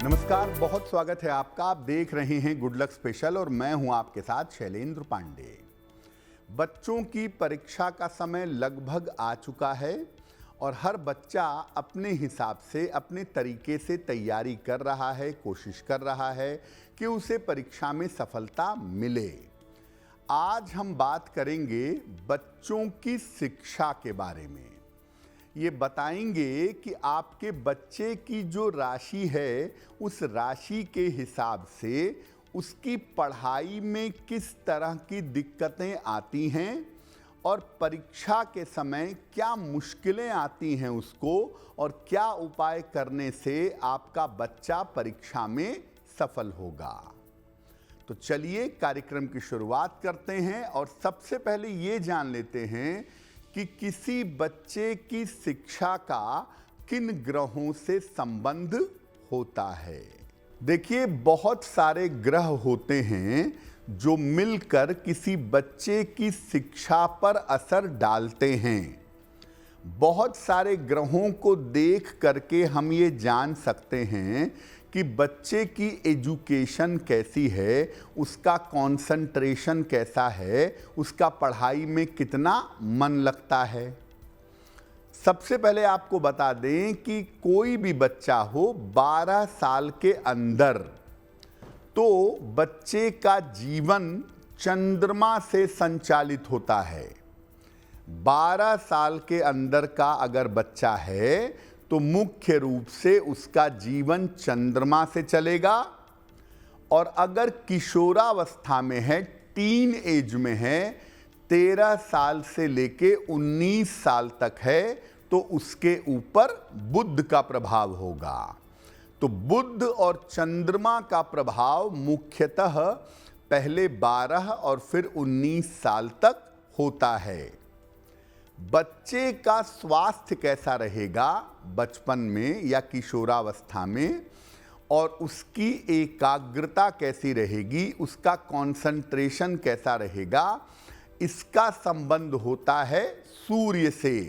नमस्कार, बहुत स्वागत है आपका। आप देख रहे हैं गुड लक स्पेशल और मैं हूं आपके साथ शैलेंद्र पांडे। बच्चों की परीक्षा का समय लगभग आ चुका है और हर बच्चा अपने हिसाब से अपने तरीके से तैयारी कर रहा है, कोशिश कर रहा है कि उसे परीक्षा में सफलता मिले। आज हम बात करेंगे बच्चों की शिक्षा के बारे में। ये बताएंगे कि आपके बच्चे की जो राशि है उस राशि के हिसाब से उसकी पढ़ाई में किस तरह की दिक्कतें आती हैं और परीक्षा के समय क्या मुश्किलें आती हैं उसको, और क्या उपाय करने से आपका बच्चा परीक्षा में सफल होगा। तो चलिए कार्यक्रम की शुरुआत करते हैं और सबसे पहले ये जान लेते हैं कि किसी बच्चे की शिक्षा का किन ग्रहों से संबंध होता है। देखिए, बहुत सारे ग्रह होते हैं जो मिलकर किसी बच्चे की शिक्षा पर असर डालते हैं। बहुत सारे ग्रहों को देख करके हम ये जान सकते हैं कि बच्चे की एजुकेशन कैसी है, उसका कंसंट्रेशन कैसा है, उसका पढ़ाई में कितना मन लगता है। सबसे पहले आपको बता दें कि कोई भी बच्चा हो 12 साल के अंदर, तो बच्चे का जीवन चंद्रमा से संचालित होता है। 12 साल के अंदर का अगर बच्चा है तो मुख्य रूप से उसका जीवन चंद्रमा से चलेगा, और अगर किशोरावस्था में है, टीन एज में है, 13 साल से लेके 19 साल तक है, तो उसके ऊपर बुध का प्रभाव होगा। तो बुध और चंद्रमा का प्रभाव मुख्यतः पहले 12 और फिर 19 साल तक होता है। बच्चे का स्वास्थ्य कैसा रहेगा बचपन में या किशोरावस्था में, और उसकी एकाग्रता कैसी रहेगी, उसका कंसंट्रेशन कैसा रहेगा, इसका संबंध होता है सूर्य से।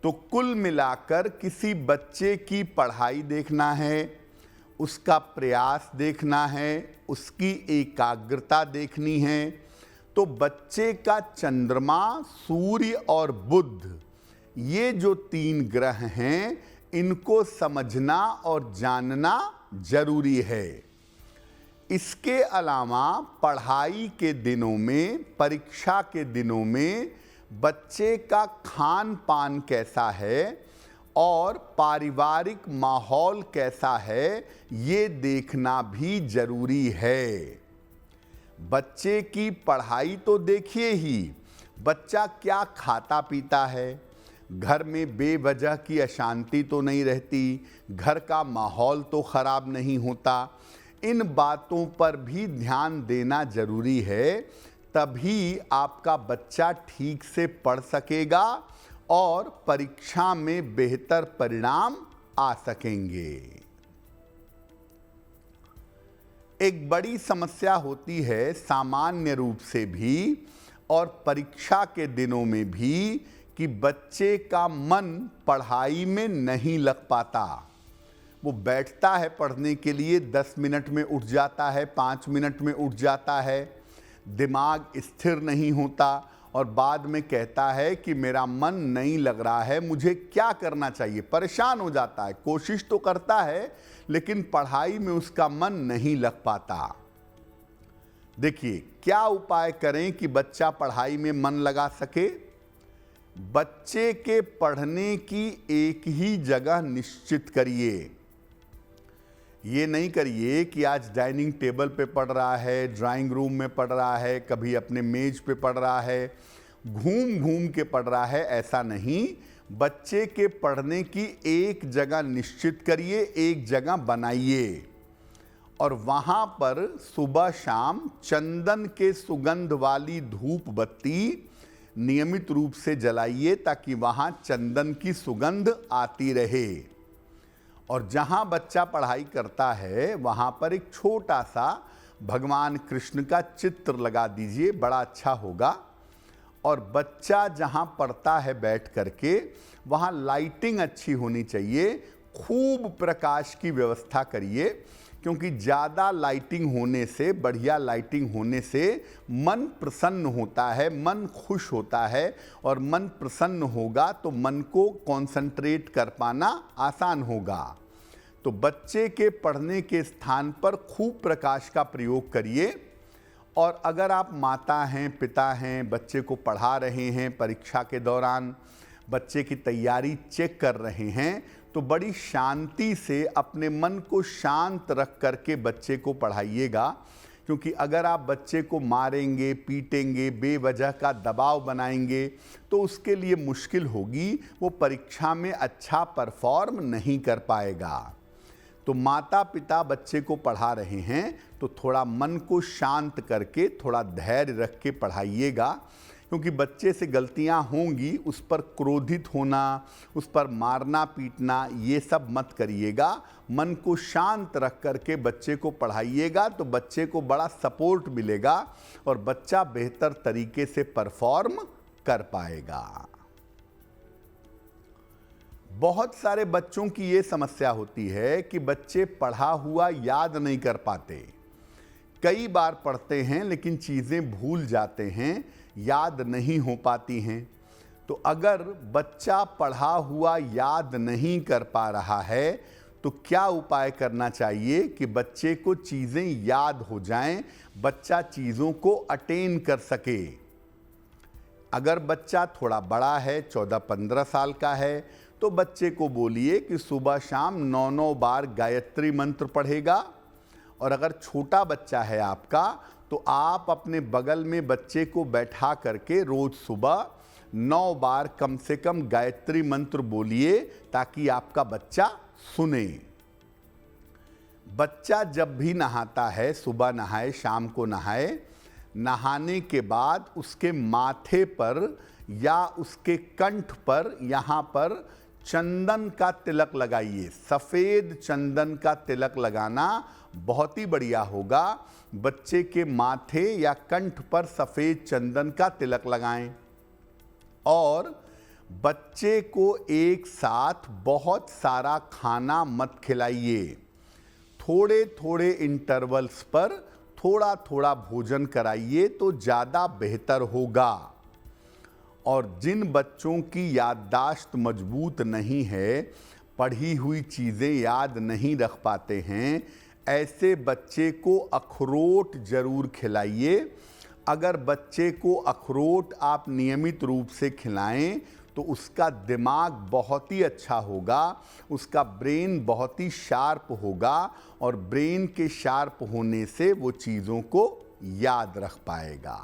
तो कुल मिलाकर किसी बच्चे की पढ़ाई देखना है, उसका प्रयास देखना है, उसकी एकाग्रता देखनी है, तो बच्चे का चंद्रमा, सूर्य और बुध, ये जो 3 ग्रह हैं, इनको समझना और जानना जरूरी है। इसके अलावा पढ़ाई के दिनों में, परीक्षा के दिनों में बच्चे का खान पान कैसा है और पारिवारिक माहौल कैसा है, ये देखना भी जरूरी है। बच्चे की पढ़ाई तो देखिए ही, बच्चा क्या खाता पीता है, घर में बेवजह की अशांति तो नहीं रहती, घर का माहौल तो खराब नहीं होता, इन बातों पर भी ध्यान देना जरूरी है। तभी आपका बच्चा ठीक से पढ़ सकेगा और परीक्षा में बेहतर परिणाम आ सकेंगे। एक बड़ी समस्या होती है सामान्य रूप से भी और परीक्षा के दिनों में भी कि बच्चे का मन पढ़ाई में नहीं लग पाता। वो बैठता है पढ़ने के लिए, 10 मिनट में उठ जाता है, 5 मिनट में उठ जाता है, दिमाग स्थिर नहीं होता और बाद में कहता है कि मेरा मन नहीं लग रहा है, मुझे क्या करना चाहिए। परेशान हो जाता है, कोशिश तो करता है लेकिन पढ़ाई में उसका मन नहीं लग पाता। देखिए, क्या उपाय करें कि बच्चा पढ़ाई में मन लगा सके। बच्चे के पढ़ने की एक ही जगह निश्चित करिए। ये नहीं करिए कि आज डाइनिंग टेबल पे पढ़ रहा है, ड्राइंग रूम में पढ़ रहा है, कभी अपने मेज पे पढ़ रहा है, घूम घूम के पढ़ रहा है। ऐसा नहीं, बच्चे के पढ़ने की एक जगह निश्चित करिए, एक जगह बनाइए और वहाँ पर सुबह शाम चंदन के सुगंध वाली धूप बत्ती नियमित रूप से जलाइए ताकि वहाँ चंदन की सुगंध आती रहे। और जहाँ बच्चा पढ़ाई करता है वहाँ पर एक छोटा सा भगवान कृष्ण का चित्र लगा दीजिए, बड़ा अच्छा होगा। और बच्चा जहाँ पढ़ता है बैठ करके, वहाँ लाइटिंग अच्छी होनी चाहिए, खूब प्रकाश की व्यवस्था करिए, क्योंकि ज़्यादा लाइटिंग होने से, बढ़िया लाइटिंग होने से मन प्रसन्न होता है, मन खुश होता है, और मन प्रसन्न होगा तो मन को कंसंट्रेट कर पाना आसान होगा। तो बच्चे के पढ़ने के स्थान पर खूब प्रकाश का प्रयोग करिए। और अगर आप माता हैं, पिता हैं, बच्चे को पढ़ा रहे हैं, परीक्षा के दौरान बच्चे की तैयारी चेक कर रहे हैं, तो बड़ी शांति से अपने मन को शांत रख करके बच्चे को पढ़ाइएगा। क्योंकि अगर आप बच्चे को मारेंगे, पीटेंगे, बेवजह का दबाव बनाएंगे तो उसके लिए मुश्किल होगी, वो परीक्षा में अच्छा परफॉर्म नहीं कर पाएगा। तो माता पिता बच्चे को पढ़ा रहे हैं तो थोड़ा मन को शांत करके, थोड़ा धैर्य रख के पढ़ाइएगा। क्योंकि बच्चे से गलतियां होंगी, उस पर क्रोधित होना, उस पर मारना पीटना, ये सब मत करिएगा। मन को शांत रख करके बच्चे को पढ़ाइएगा तो बच्चे को बड़ा सपोर्ट मिलेगा और बच्चा बेहतर तरीके से परफॉर्म कर पाएगा। बहुत सारे बच्चों की ये समस्या होती है कि बच्चे पढ़ा हुआ याद नहीं कर पाते। कई बार पढ़ते हैं लेकिन चीज़ें भूल जाते हैं, याद नहीं हो पाती हैं। तो अगर बच्चा पढ़ा हुआ याद नहीं कर पा रहा है तो क्या उपाय करना चाहिए कि बच्चे को चीज़ें याद हो जाएं, बच्चा चीज़ों को अटेन कर सके। अगर बच्चा थोड़ा बड़ा है, 14-15 साल का है, तो बच्चे को बोलिए कि सुबह शाम 9-9 बार गायत्री मंत्र पढ़ेगा। और अगर छोटा बच्चा है आपका तो आप अपने बगल में बच्चे को बैठा करके रोज सुबह 9 बार कम से कम गायत्री मंत्र बोलिए ताकि आपका बच्चा सुने। बच्चा जब भी नहाता है, सुबह नहाए, शाम को नहाए, नहाने के बाद उसके माथे पर या उसके कंठ पर, यहाँ पर चंदन का तिलक लगाइए। सफ़ेद चंदन का तिलक लगाना बहुत ही बढ़िया होगा। बच्चे के माथे या कंठ पर सफ़ेद चंदन का तिलक लगाएं। और बच्चे को एक साथ बहुत सारा खाना मत खिलाइए। थोड़े थोड़े इंटरवल्स पर थोड़ा थोड़ा भोजन कराइए तो ज़्यादा बेहतर होगा। और जिन बच्चों की याददाश्त मजबूत नहीं है, पढ़ी हुई चीज़ें याद नहीं रख पाते हैं, ऐसे बच्चे को अखरोट ज़रूर खिलाइए। अगर बच्चे को अखरोट आप नियमित रूप से खिलाएं तो उसका दिमाग बहुत ही अच्छा होगा, उसका ब्रेन बहुत ही शार्प होगा और ब्रेन के शार्प होने से वो चीज़ों को याद रख पाएगा।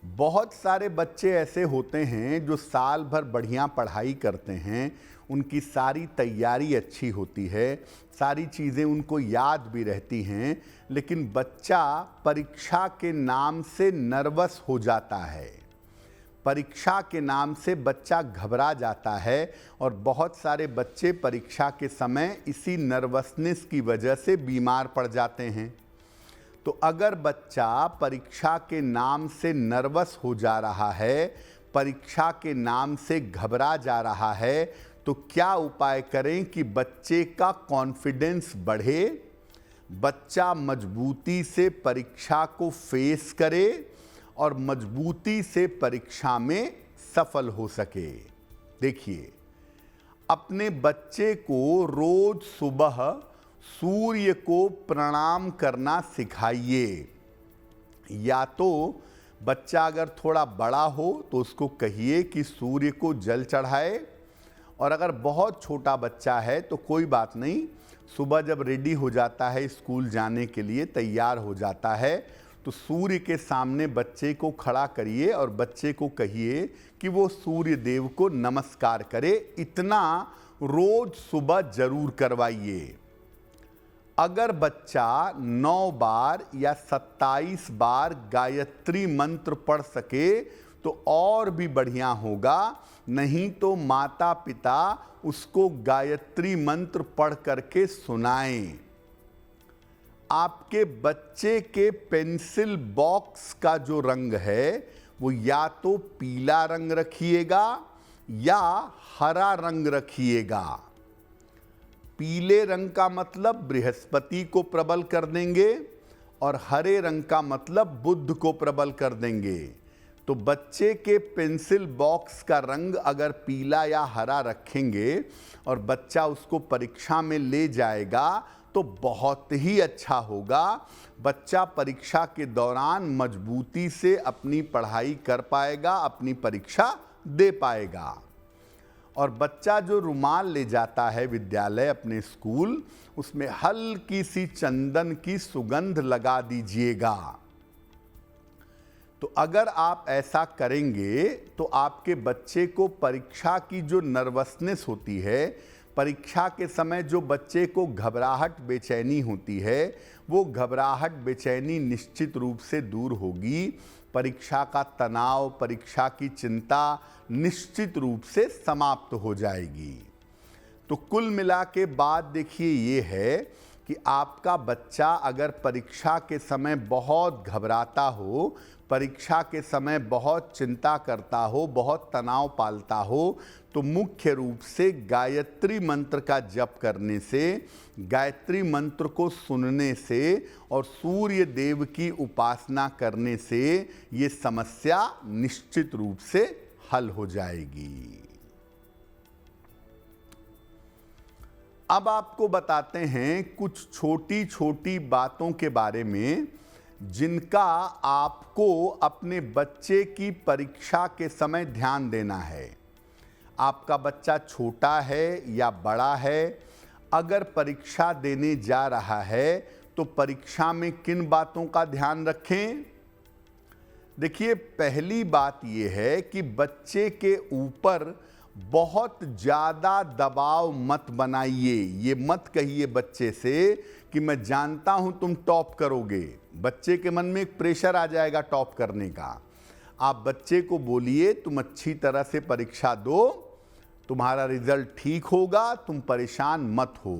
बहुत सारे बच्चे ऐसे होते हैं जो साल भर बढ़िया पढ़ाई करते हैं, उनकी सारी तैयारी अच्छी होती है, सारी चीज़ें उनको याद भी रहती हैं, लेकिन बच्चा परीक्षा के नाम से नर्वस हो जाता है। परीक्षा के नाम से बच्चा घबरा जाता है और बहुत सारे बच्चे परीक्षा के समय इसी नर्वसनेस की वजह से बीमार पड़ जाते हैं। तो अगर बच्चा परीक्षा के नाम से नर्वस हो जा रहा है, परीक्षा के नाम से घबरा जा रहा है, तो क्या उपाय करें कि बच्चे का कॉन्फिडेंस बढ़े, बच्चा मजबूती से परीक्षा को फेस करे और मजबूती से परीक्षा में सफल हो सके। देखिए, अपने बच्चे को रोज सुबह सूर्य को प्रणाम करना सिखाइए। या तो बच्चा अगर थोड़ा बड़ा हो तो उसको कहिए कि सूर्य को जल चढ़ाए, और अगर बहुत छोटा बच्चा है तो कोई बात नहीं, सुबह जब रेडी हो जाता है, स्कूल जाने के लिए तैयार हो जाता है, तो सूर्य के सामने बच्चे को खड़ा करिए और बच्चे को कहिए कि वो सूर्य देव को नमस्कार करे। इतना रोज सुबह जरूर करवाइए। अगर बच्चा 9 बार या 27 बार गायत्री मंत्र पढ़ सके तो और भी बढ़िया होगा, नहीं तो माता पिता उसको गायत्री मंत्र पढ़ करके सुनाएं। आपके बच्चे के पेंसिल बॉक्स का जो रंग है वो या तो पीला रंग रखिएगा या हरा रंग रखिएगा। पीले रंग का मतलब बृहस्पति को प्रबल कर देंगे और हरे रंग का मतलब बुध को प्रबल कर देंगे। तो बच्चे के पेंसिल बॉक्स का रंग अगर पीला या हरा रखेंगे और बच्चा उसको परीक्षा में ले जाएगा तो बहुत ही अच्छा होगा। बच्चा परीक्षा के दौरान मजबूती से अपनी पढ़ाई कर पाएगा, अपनी परीक्षा दे पाएगा। और बच्चा जो रुमाल ले जाता है विद्यालय अपने स्कूल, उसमें हल्की सी चंदन की सुगंध लगा दीजिएगा। तो अगर आप ऐसा करेंगे तो आपके बच्चे को परीक्षा की जो नर्वसनेस होती है, परीक्षा के समय जो बच्चे को घबराहट बेचैनी होती है, वो घबराहट बेचैनी निश्चित रूप से दूर होगी। परीक्षा का तनाव, परीक्षा की चिंता निश्चित रूप से समाप्त हो जाएगी। तो कुल मिला के बात देखिए ये है कि आपका बच्चा अगर परीक्षा के समय बहुत घबराता हो, परीक्षा के समय बहुत चिंता करता हो, बहुत तनाव पालता हो, तो मुख्य रूप से गायत्री मंत्र का जप करने से, गायत्री मंत्र को सुनने से और सूर्य देव की उपासना करने से ये समस्या निश्चित रूप से हल हो जाएगी। अब आपको बताते हैं कुछ छोटी छोटी बातों के बारे में जिनका आपको अपने बच्चे की परीक्षा के समय ध्यान देना है। आपका बच्चा छोटा है या बड़ा है, अगर परीक्षा देने जा रहा है तो परीक्षा में किन बातों का ध्यान रखें? देखिए, पहली बात यह है कि बच्चे के ऊपर बहुत ज़्यादा दबाव मत बनाइए। ये मत कहिए बच्चे से कि मैं जानता हूं तुम टॉप करोगे। बच्चे के मन में एक प्रेशर आ जाएगा टॉप करने का। आप बच्चे को बोलिए तुम अच्छी तरह से परीक्षा दो, तुम्हारा रिजल्ट ठीक होगा, तुम परेशान मत हो।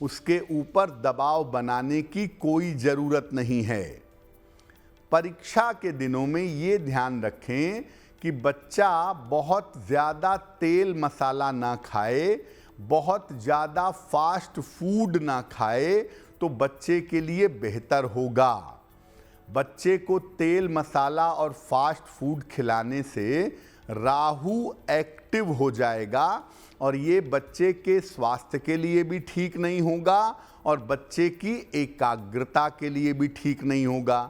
उसके ऊपर दबाव बनाने की कोई ज़रूरत नहीं है। परीक्षा के दिनों में ये ध्यान रखें कि बच्चा बहुत ज़्यादा तेल मसाला ना खाए, बहुत ज़्यादा फास्ट फूड ना खाए, तो बच्चे के लिए बेहतर होगा। बच्चे को तेल मसाला और फास्ट फूड खिलाने से राहु एक्टिव हो जाएगा और ये बच्चे के स्वास्थ्य के लिए भी ठीक नहीं होगा और बच्चे की एकाग्रता के लिए भी ठीक नहीं होगा।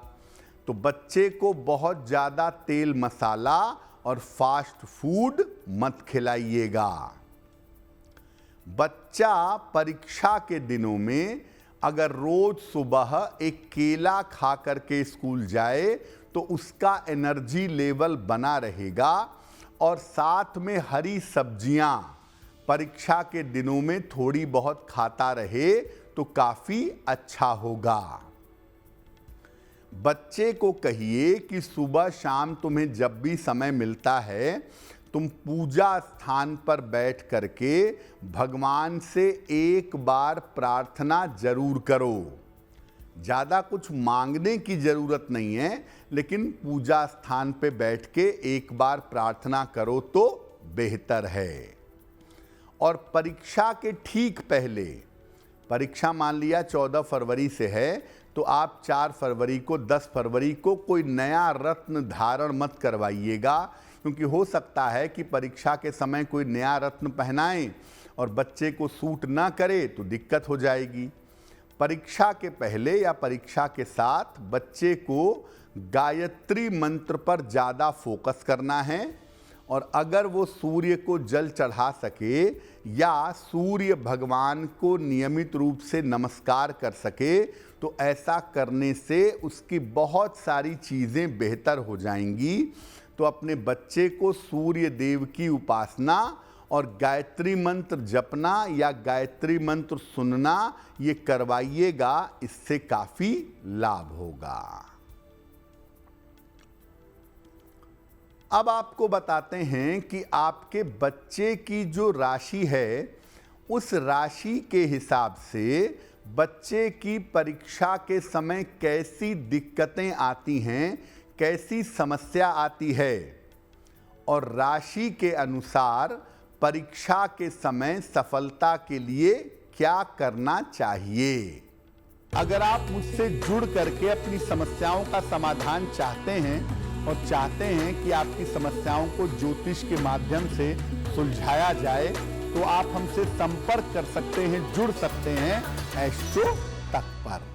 तो बच्चे को बहुत ज़्यादा तेल मसाला और फास्ट फूड मत खिलाइएगा। बच्चा परीक्षा के दिनों में अगर रोज सुबह एक केला खा करके स्कूल जाए तो उसका एनर्जी लेवल बना रहेगा और साथ में हरी सब्जियां परीक्षा के दिनों में थोड़ी बहुत खाता रहे तो काफ़ी अच्छा होगा। बच्चे को कहिए कि सुबह शाम तुम्हें जब भी समय मिलता है तुम पूजा स्थान पर बैठ करके भगवान से एक बार प्रार्थना जरूर करो। ज़्यादा कुछ मांगने की ज़रूरत नहीं है, लेकिन पूजा स्थान पे बैठ के एक बार प्रार्थना करो तो बेहतर है। और परीक्षा के ठीक पहले, परीक्षा मान लिया 14 फरवरी से है, तो आप 4 फरवरी को 10 फरवरी को कोई नया रत्न धारण मत करवाइएगा, क्योंकि हो सकता है कि परीक्षा के समय कोई नया रत्न पहनाएं और बच्चे को सूट ना करे तो दिक्कत हो जाएगी। परीक्षा के पहले या परीक्षा के साथ बच्चे को गायत्री मंत्र पर ज़्यादा फोकस करना है और अगर वो सूर्य को जल चढ़ा सके या सूर्य भगवान को नियमित रूप से नमस्कार कर सके तो ऐसा करने से उसकी बहुत सारी चीज़ें बेहतर हो जाएंगी। तो अपने बच्चे को सूर्य देव की उपासना और गायत्री मंत्र जपना या गायत्री मंत्र सुनना ये करवाइएगा, इससे काफ़ी लाभ होगा। अब आपको बताते हैं कि आपके बच्चे की जो राशि है उस राशि के हिसाब से बच्चे की परीक्षा के समय कैसी दिक्कतें आती हैं, कैसी समस्या आती है और राशि के अनुसार परीक्षा के समय सफलता के लिए क्या करना चाहिए। अगर आप मुझसे जुड़ करके अपनी समस्याओं का समाधान चाहते हैं और चाहते हैं कि आपकी समस्याओं को ज्योतिष के माध्यम से सुलझाया जाए, तो आप हमसे संपर्क कर सकते हैं, जुड़ सकते हैं एस्ट्रो तक पर।